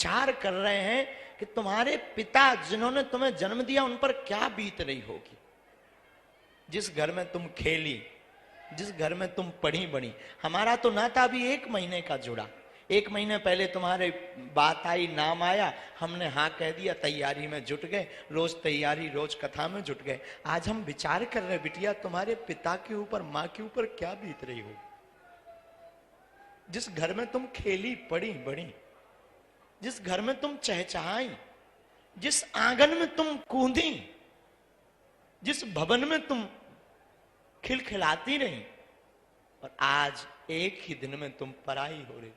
विचार कर रहे हैं कि तुम्हारे पिता जिन्होंने तुम्हें जन्म दिया उन पर क्या बीत रही होगी। जिस घर में तुम खेली, जिस घर में तुम पढ़ी बड़ी। हमारा तो नाता अभी 1 महीने का जुड़ा। 1 महीने पहले तुम्हारे बात आई, नाम आया, हमने हाँ कह दिया, तैयारी में जुट गए, रोज तैयारी, रोज कथा में जुट गए। आज हम विचार कर रहे बिटिया तुम्हारे पिता के ऊपर, माँ के ऊपर क्या बीत रही हो। जिस घर में तुम खेली पड़ी बड़ी, जिस घर में तुम चहचहाई, जिस आंगन में तुम कूदी, जिस भवन में तुम खिलखिलाती रही, और आज एक ही दिन में तुम पराई हो रही।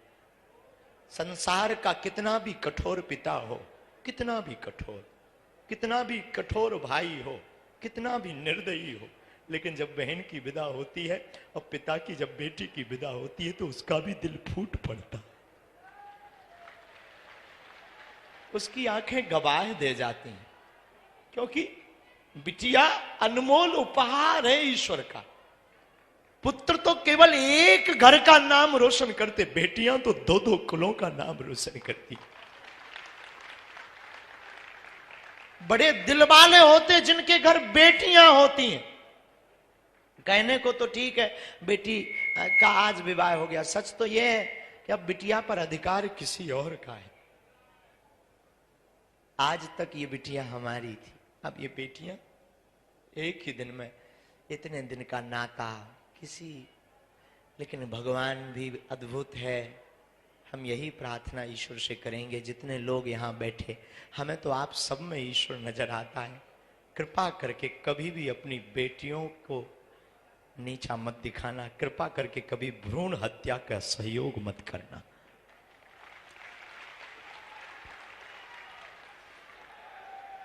संसार का कितना भी कठोर पिता हो, कितना भी कठोर, कितना भी कठोर भाई हो, कितना भी निर्दयी हो, लेकिन जब बहन की विदा होती है और पिता की जब बेटी की विदा होती है तो उसका भी दिल फूट पड़ता, उसकी आंखें गवाह दे जाती हैं। क्योंकि बिटिया अनमोल उपहार है ईश्वर का। पुत्र तो केवल एक घर का नाम रोशन करते, बेटियां तो 2-2 कुलों का नाम रोशन करती। बड़े दिल वाले होते जिनके घर बेटियां होती हैं। कहने को तो ठीक है बेटी का आज विवाह हो गया, सच तो यह है कि अब बिटिया पर अधिकार किसी और का है। आज तक ये बिटिया हमारी थी, अब ये बेटियां एक ही दिन में, इतने दिन का नाता किसी। लेकिन भगवान भी अद्भुत है। हम यही प्रार्थना ईश्वर से करेंगे, जितने लोग यहाँ बैठे, हमें तो आप सब में ईश्वर नजर आता है। कृपा करके कभी भी अपनी बेटियों को नीचा मत दिखाना, कृपा करके कभी भ्रूण हत्या का सहयोग मत करना।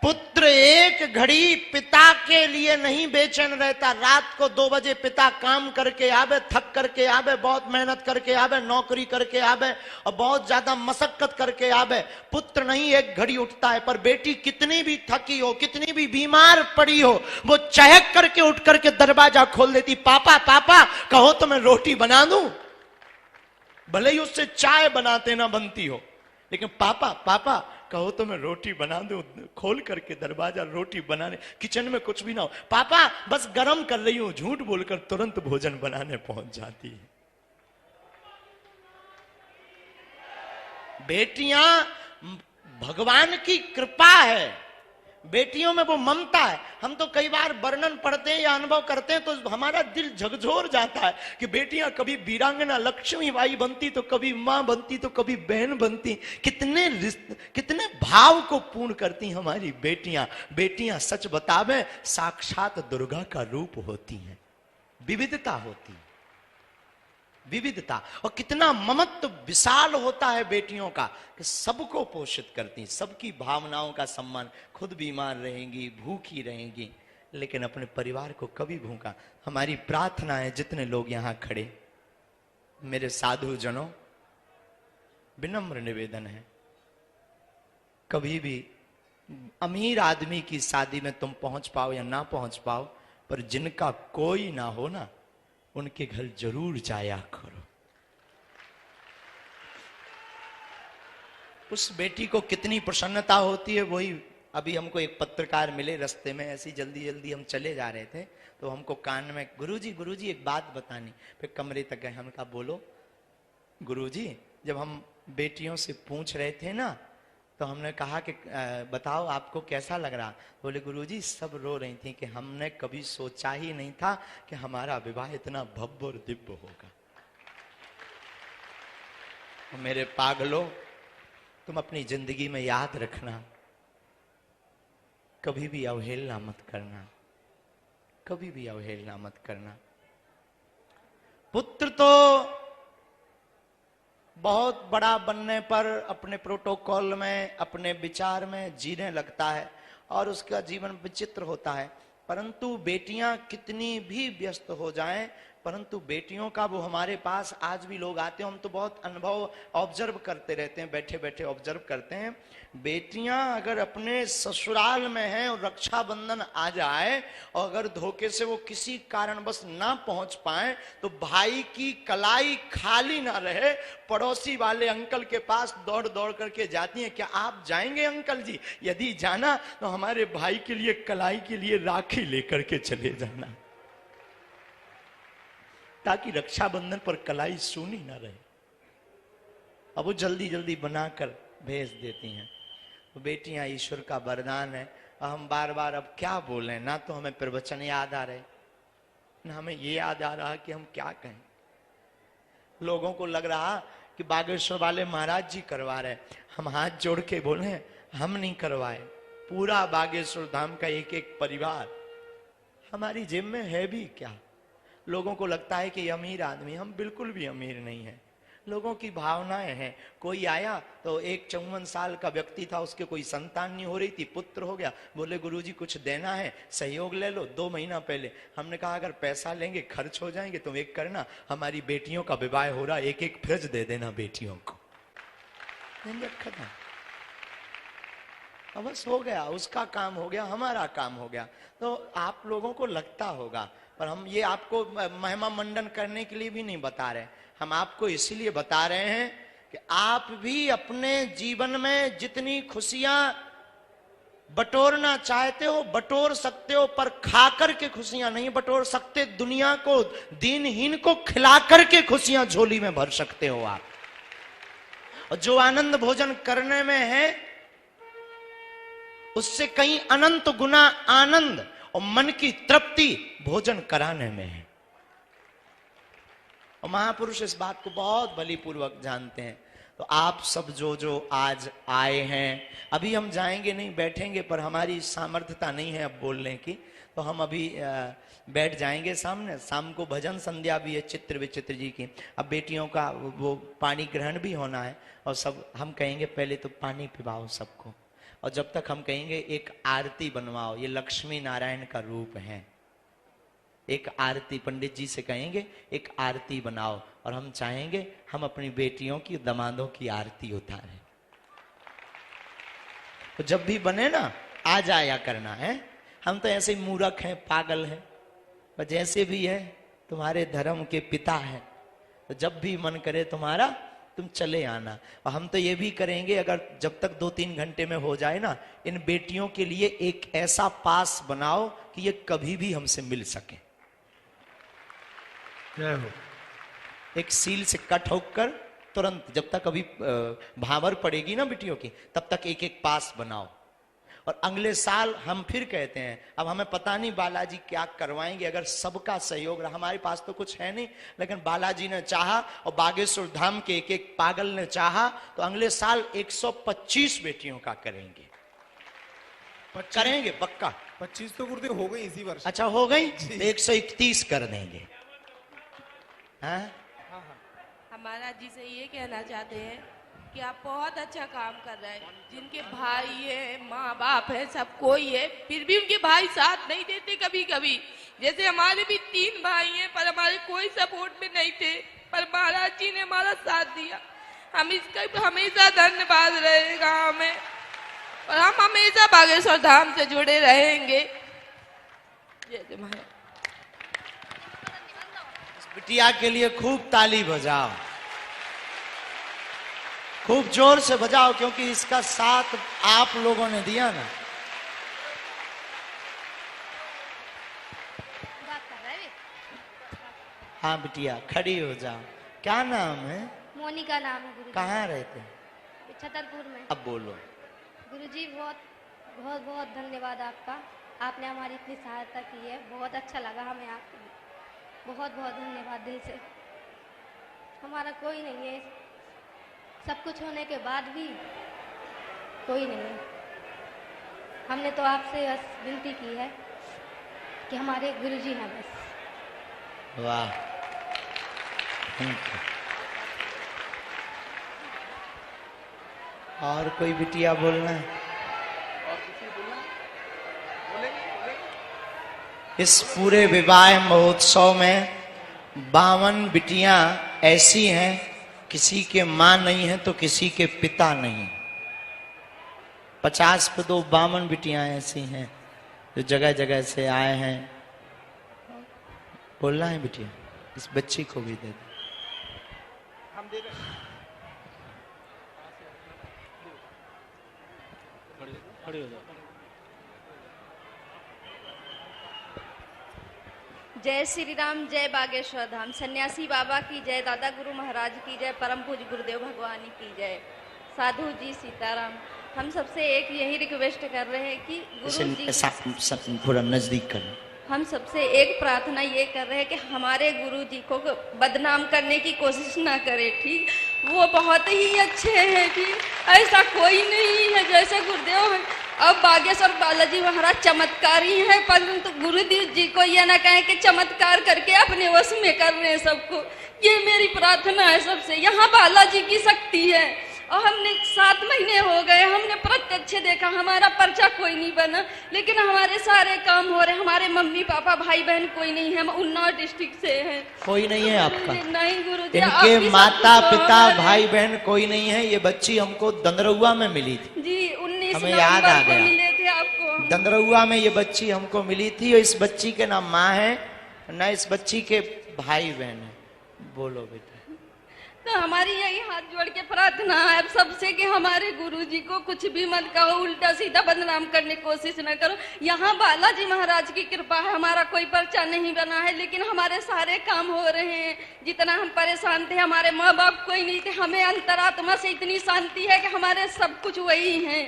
पुत्र एक घड़ी पिता के लिए नहीं बेचैन रहता। रात को 2 बजे पिता काम करके आवे, थक करके आवे, बहुत मेहनत करके आवे, नौकरी करके आवे और बहुत ज्यादा मशक्कत करके आवे, पुत्र नहीं एक घड़ी उठता है। पर बेटी कितनी भी थकी हो, कितनी भी बीमार पड़ी हो, वो चहक करके उठ करके दरवाजा खोल देती। पापा पापा कहो तो मैं रोटी बना दूं। भले ही उससे चाय बनाते ना बनती हो, लेकिन पापा पापा कहो तो मैं रोटी बना दूं। खोल करके दरवाजा, रोटी बनाने, किचन में कुछ भी ना हो, पापा बस गरम कर रही हूं, झूठ बोलकर तुरंत भोजन बनाने पहुंच जाती है। बेटियां भगवान की कृपा है, बेटियों में वो ममता है। हम तो कई बार वर्णन पढ़ते हैं या अनुभव करते हैं तो हमारा दिल झकझोर जाता है कि बेटियां कभी वीरांगना लक्ष्मीबाई बनती तो कभी मां बनती तो कभी बहन बनती। कितने भाव को पूर्ण करती हमारी बेटियां। बेटियां सच बतावे साक्षात दुर्गा का रूप होती हैं। विविधता होती है, विविधता, और कितना ममत्व विशाल होता है बेटियों का कि सबको पोषित करती, सबकी भावनाओं का सम्मान। खुद बीमार रहेंगी, भूखी रहेंगी, लेकिन अपने परिवार को कभी भूखा। हमारी प्रार्थना है, जितने लोग यहां खड़े, मेरे साधु जनों, विनम्र निवेदन है, कभी भी अमीर आदमी की शादी में तुम पहुंच पाओ या ना पहुंच पाओ, पर जिनका कोई ना हो ना, उनके घर जरूर जाया करो। उस बेटी को कितनी प्रसन्नता होती है। वही अभी हमको एक पत्रकार मिले रास्ते में, ऐसी जल्दी जल्दी हम चले जा रहे थे तो हमको कान में, गुरुजी एक बात बतानी। फिर कमरे तक गए, हम कहा बोलो। गुरुजी जब हम बेटियों से पूछ रहे थे ना, तो हमने कहा कि बताओ आपको कैसा लग रहा। बोले गुरुजी सब रो रही थी कि हमने कभी सोचा ही नहीं था कि हमारा विवाह इतना भव्य और दिव्य होगा। मेरे पागलों, तुम अपनी जिंदगी में याद रखना, कभी भी अवहेलना मत करना, कभी भी अवहेलना मत करना। पुत्र तो बहुत बड़ा बनने पर अपने प्रोटोकॉल में, अपने विचार में जीने लगता है और उसका जीवन विचित्र होता है। परंतु बेटियां कितनी भी व्यस्त हो जाएं, परंतु बेटियों का वो हमारे पास आज भी लोग आते हैं, हम तो बहुत अनुभव ऑब्जर्व करते रहते हैं, बैठे बैठे ऑब्जर्व करते हैं। बेटियां अगर अपने ससुराल में हैं और रक्षाबंधन आ जाए और अगर धोखे से वो किसी कारणवश ना पहुंच पाए तो भाई की कलाई खाली ना रहे, पड़ोसी वाले अंकल के पास दौड़ दौड़ करके जाती हैं, क्या आप जाएंगे अंकल जी? यदि जाना तो हमारे भाई के लिए कलाई के लिए राखी लेकर के चले जाना, ताकि रक्षाबंधन पर कलाई सूनी ना रहे। अब वो जल्दी जल्दी बनाकर भेज देती हैं। तो बेटियां ईश्वर का वरदान है। हम बार बार अब क्या बोलें, ना तो हमें प्रवचन याद आ रहे, ना हमें ये याद आ रहा कि हम क्या कहें। लोगों को लग रहा कि बागेश्वर वाले महाराज जी करवा रहे, हम हाथ जोड़ के बोले हम नहीं करवाए। पूरा बागेश्वर धाम का एक एक परिवार हमारी जेब में है भी क्या। लोगों को लगता है कि अमीर आदमी, हम बिल्कुल भी अमीर नहीं है। लोगों की भावनाएं हैं। कोई आया तो एक 54 साल का व्यक्ति था, उसके कोई संतान नहीं हो रही थी, पुत्र हो गया, बोले गुरुजी कुछ देना है, सहयोग ले लो। 2 महीना पहले हमने कहा अगर पैसा लेंगे खर्च हो जाएंगे, तुम एक करना, हमारी बेटियों का विवाह हो रहा, एक एक फ्रिज दे देना बेटियों को। खत्म, बस हो गया, उसका काम हो गया, हमारा काम हो गया। तो आप लोगों को लगता होगा, पर हम ये आपको महिमा मंडन करने के लिए भी नहीं बता रहे, हम आपको इसीलिए बता रहे हैं कि आप भी अपने जीवन में जितनी खुशियां बटोरना चाहते हो बटोर सकते हो, पर खाकर के खुशियां नहीं बटोर सकते। दुनिया को, दीनहीन को खिलाकर के खुशियां झोली में भर सकते हो आप। और जो आनंद भोजन करने में है उससे कहीं अनंत गुना आनंद और मन की तृप्ति भोजन कराने में है। और महापुरुष इस बात को बहुत बलीपूर्वक जानते हैं। तो आप सब जो आज आए हैं, अभी हम जाएंगे नहीं, बैठेंगे, पर हमारी सामर्थ्यता नहीं है अब बोलने की, तो हम अभी बैठ जाएंगे सामने। शाम को भजन संध्या भी है चित्र विचित्र जी की। अब बेटियों का वो पानी ग्रहण भी होना है, और सब हम कहेंगे पहले तो पानी पिलाओ सबको, और जब तक हम कहेंगे एक आरती बनवाओ, ये लक्ष्मी नारायण का रूप है। एक आरती पंडित जी से कहेंगे एक आरती बनाओ, और हम चाहेंगे हम अपनी बेटियों की, दामादों की आरती उतारें। तो जब भी बने ना आ जाया करना है। हम तो ऐसे मूर्ख हैं, पागल हैं, पर जैसे भी है तुम्हारे धर्म के पिता है, तो जब भी मन करे तुम्हारा तुम चले आना। और हम तो ये भी करेंगे, अगर जब तक 2-3 घंटे में हो जाए ना, इन बेटियों के लिए एक ऐसा पास बनाओ कि ये कभी भी हमसे मिल सके। एक सील से कट होकर तुरंत, जब तक अभी भावर पड़ेगी ना बेटियों की, तब तक एक एक पास बनाओ। और अगले साल हम फिर कहते हैं, अब हमें पता नहीं बालाजी क्या करवाएंगे, अगर सबका सहयोग रहा, हमारे पास तो कुछ है नहीं, लेकिन बालाजी ने चाहा और बागेश्वर धाम के एक एक पागल ने चाहा, तो अगले साल 125 बेटियों का करेंगे। करेंगे पक्का। 25 तो गुरुदेव हो गई इसी वर्ष। अच्छा हो गई, 131 कर देंगे। हाँ? हमारा जी से ये कहना चाहते हैं कि आप बहुत अच्छा काम कर रहे हैं। जिनके भाई है, माँ बाप है, सब कोई है, फिर भी उनके भाई साथ नहीं देते कभी कभी। जैसे हमारे भी 3 भाई हैं, पर हमारे कोई सपोर्ट में नहीं थे, पर महाराज जी ने हमारा साथ दिया। हम इसका हमेशा धन्यवाद रहेगा हमें, और हम हमेशा बागेश्वर धाम से जुड़े रहेंगे। जय जय महाराज। बिटिया के लिए खूब ताली बजाओ, खूब जोर से बजाओ, क्योंकि इसका साथ आप लोगों ने दिया ना। हाँ बिटिया खड़ी हो जाओ। क्या नाम है? मोनिका नाम है गुरुजी। कहाँ रहते हैं? छतरपुर में। अब बोलो। गुरुजी बहुत बहुत बहुत धन्यवाद आपका, आपने हमारी इतनी सहायता की है, बहुत अच्छा लगा हमें, आपको बहुत बहुत धन्यवाद दिल से। हमारा कोई नहीं है, सब कुछ होने के बाद भी कोई नहीं है। हमने तो आपसे बस विनती की है कि हमारे गुरुजी हैं बस। वाह, और कोई बिटिया बोलना है? इस पूरे विवाह महोत्सव में 52 बिटियां ऐसी हैं, किसी के मां नहीं है तो किसी के पिता नहीं। 50 पे 52 बिटियां ऐसी हैं जो जगह जगह से आए हैं। बोलना है बिटिया, इस बच्ची को भी दे दो। हम दे रहे खड़े हो जाओ। जय श्री राम, जय बागेश्वर धाम, सन्यासी बाबा की जय, दादा गुरु महाराज की जय, परम पूज्य गुरुदेव भगवान की जय, साधु जी सीताराम। हम सबसे एक यही रिक्वेस्ट कर रहे हैं कि गुरु जी थोड़ा नजदीक कर। हम सबसे एक प्रार्थना ये कर रहे हैं कि हमारे गुरु जी को बदनाम करने की कोशिश ना करें, ठीक। वो बहुत ही अच्छे हैं, ठीक, ऐसा कोई नहीं है जैसे गुरुदेव है। अब बागेश्वर बालाजी महाराज चमत्कारी हैं, परंतु गुरुदेव जी को यह ना कहें कि चमत्कार करके अपने वश में कर रहे हैं सबको। ये मेरी प्रार्थना है सबसे। यहाँ बालाजी की शक्ति है और हमने 7 महीने हो गए, हमने प्रत्यक्ष देखा, हमारा पर्चा कोई नहीं बना, लेकिन हमारे सारे काम हो रहे। हमारे मम्मी पापा भाई बहन कोई नहीं है, हम उन्नाव डिस्ट्रिक्ट से हैं। कोई नहीं है आपका? नहीं गुरुजी, इनके माता पिता भाई बहन कोई नहीं है। ये बच्ची हमको दंदरौआ में मिली थी जी, 19 हमें याद आ नवंबर को गया। मिले थे आपको। दंदरौआ में ये बच्ची हमको मिली थी और इस बच्ची के ना माँ है ना इस बच्ची के भाई बहन है। बोलो बेटा। तो हमारी यही हाथ जोड़ के प्रार्थना है सबसे कि हमारे गुरुजी को कुछ भी मत कहो, उल्टा सीधा बदनाम करने की कोशिश न करो। यहाँ बालाजी महाराज की कृपा है, हमारा कोई पर्चा नहीं बना है, लेकिन हमारे सारे काम हो रहे हैं। जितना हम परेशान थे, हमारे माँ बाप कोई नहीं थे, हमें अंतरात्मा से इतनी शांति है कि हमारे सब कुछ वही है,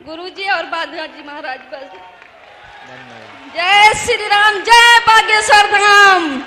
गुरुजी और बालाजी महाराज। बस जय श्री राम, जय बागेश्वर धाम।